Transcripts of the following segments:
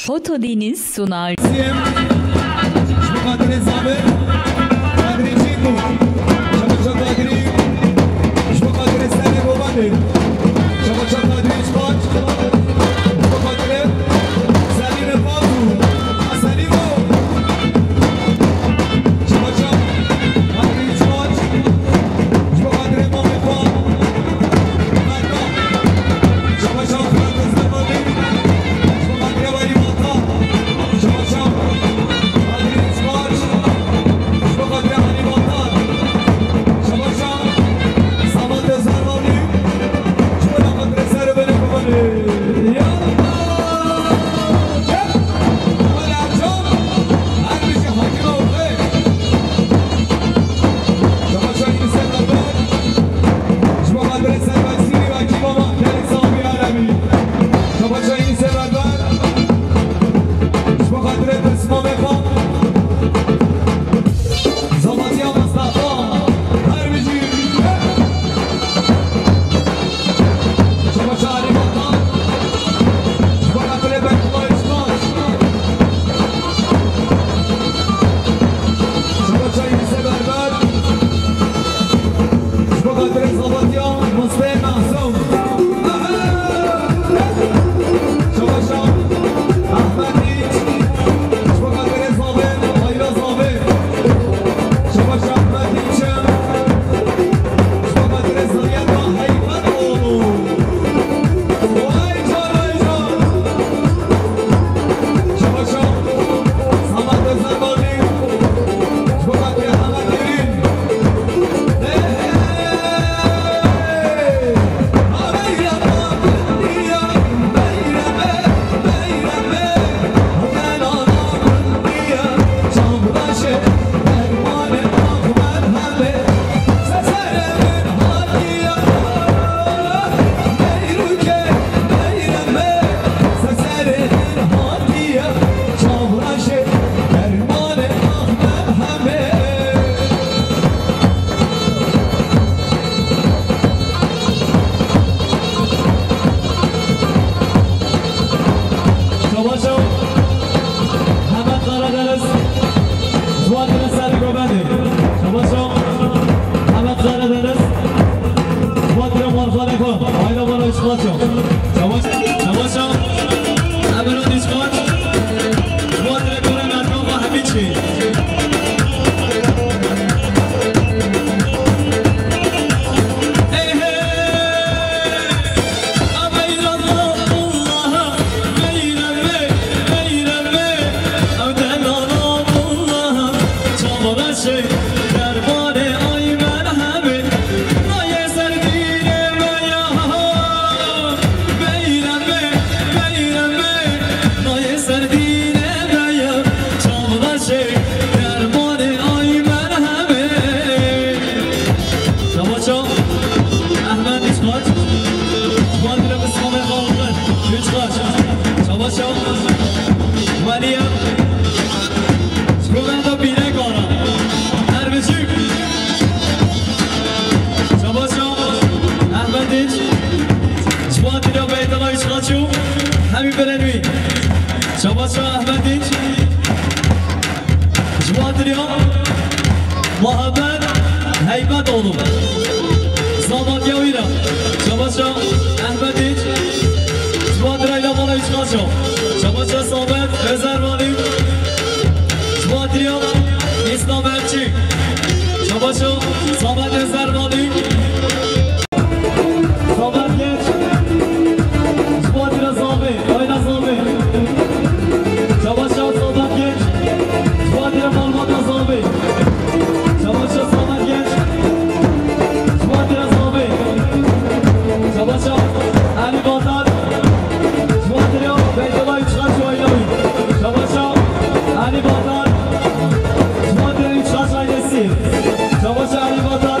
Foto Deniz sunar. Savaş Ali Vatan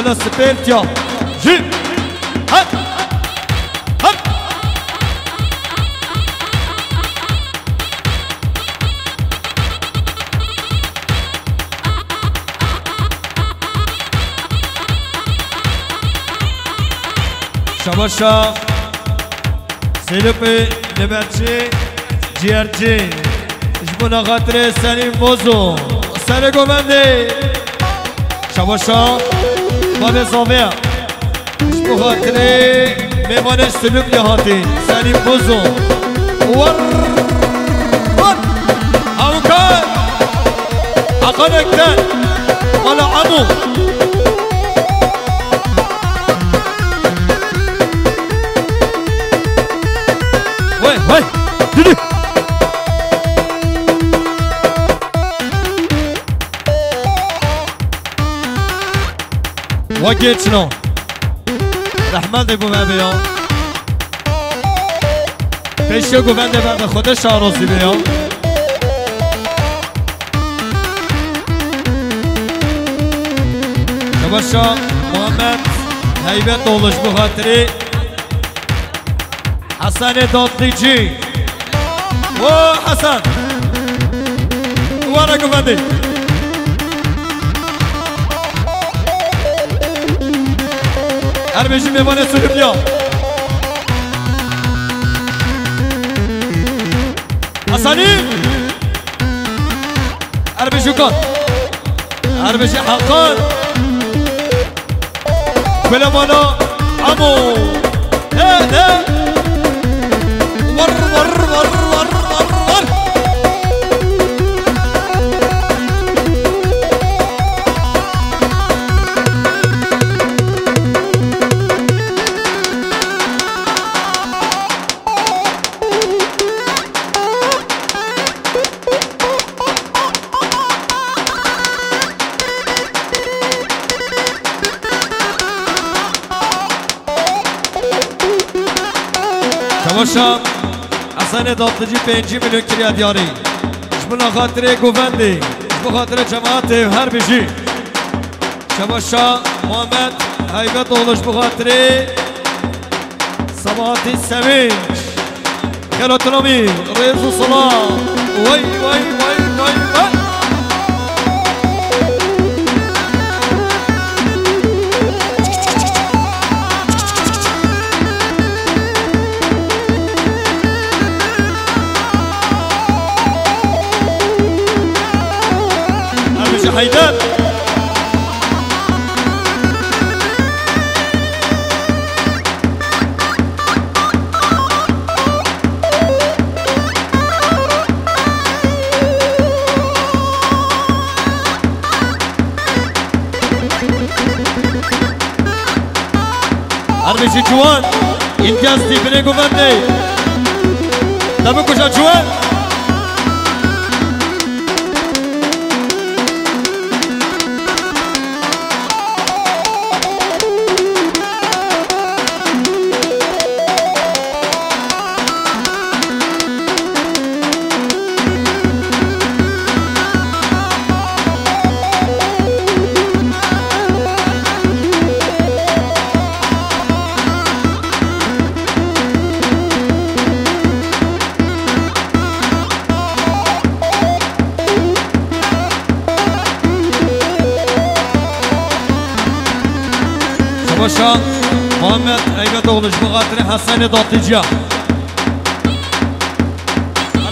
ولا سبيرتيا جي هات هات شباشا سلوبي نباتشي جيرجي جبنا خاطري سليم بوزو سلقو مندي شباشا بابي صافيا جبو خاطري ميمانش سلوب يهاتي سليم بوزو ور ور اوكان عقانك تان ولا عمو وي ديدي وقيت شنو رحمن دي بومه بيان پیشو گوونده بعد خودش آرازی بیان شباشا محمد هیبت دولش بخاطری حسن دادلیجی و حسن وانا گوونده هر بیشی میوانه سلوبیا حسنی هر بیشو کن هر بیشی حقان بلمانا عمو هده ور ور ور ور ور ور شباشا حسن دادلجی 5 میلیون کریا دیاری جبنا خاطر گووندی جبنا خاطر جماعت هر بیشی شباشا محمد هیبت اولش بخاطر صباحتی سمینج خیلاتنامی ریز و صلاح وی وی وی وی وی حيدر أربعة جوان إنجاز تبني قفندي تبكوش جوان شباشا محمد هیبت اولش بخاطر حسن دادلیجی هر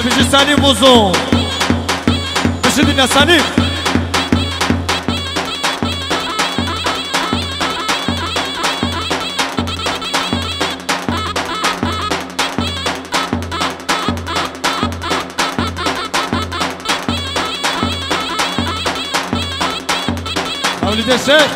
بیشی سلیم بوزون بشیدین سلیم مولد الشيخ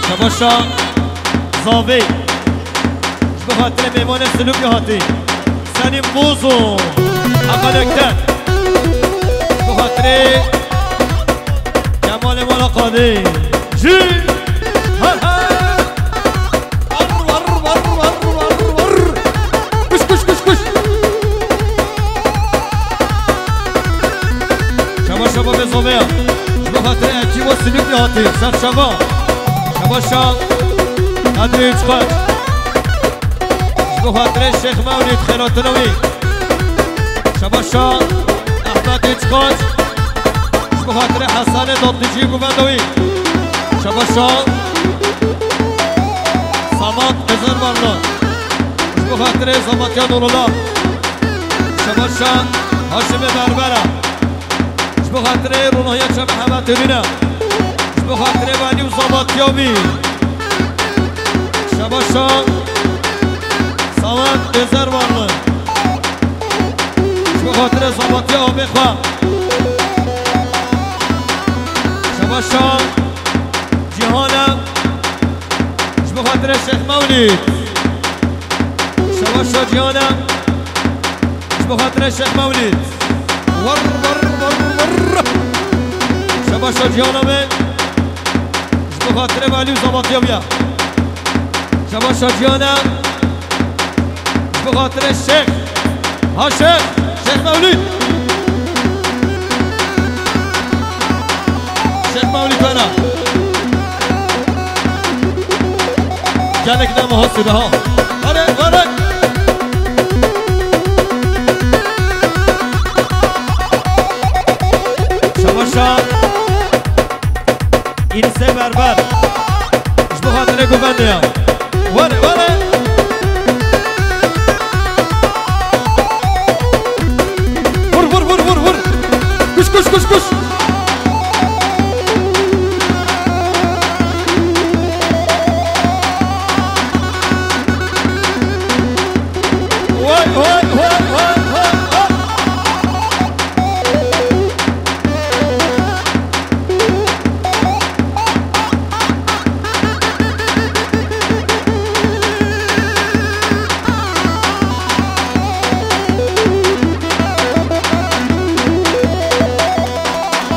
شباشا زاوی بخاطر میوان سلوک هاتی سلیم بوزو اقلکتن بخاطر دادی جی ها ها شبا بزومه شبا خاطر اکی و سلیب نهاتی سر شبا شا ادریج خود شبا خاطر شیخ مولید خیراتنوی شا احمد ایج خود شبا خاطر حسن دادجی گوندوی شا سامان بزر برلا شبا خاطر زماتیان اولا شا هاشم بربره بخاطر رونایی چه محمد تبینه بخاطر ولی و زباطیابی شباشا سواد بزر وارله بخاطر زباطیابی خواه شباشا جهانم بخاطر شیخ مولید شباشا جهانم بخاطر شیخ مولید ور شباشا جیانمه بخاطر ولی و زمانتیا بیا شباشا جیانم بخاطر شیخ ها شیخ مولید شیخ مولید بنا جلک نمه ها سوده ها وره شباشا این سه بربر اش بخاطر گوونده هم وره کش وای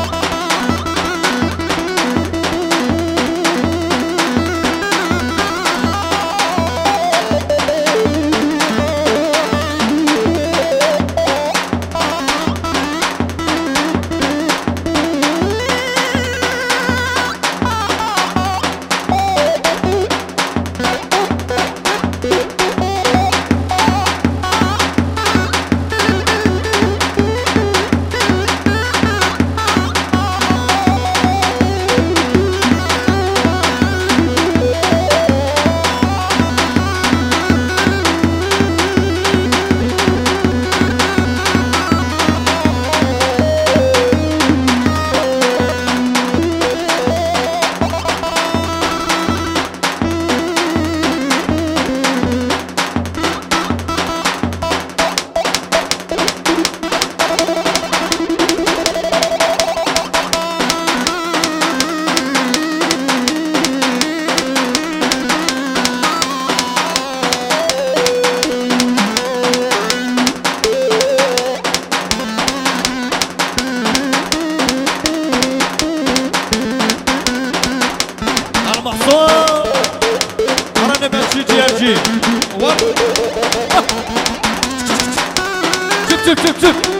Çık.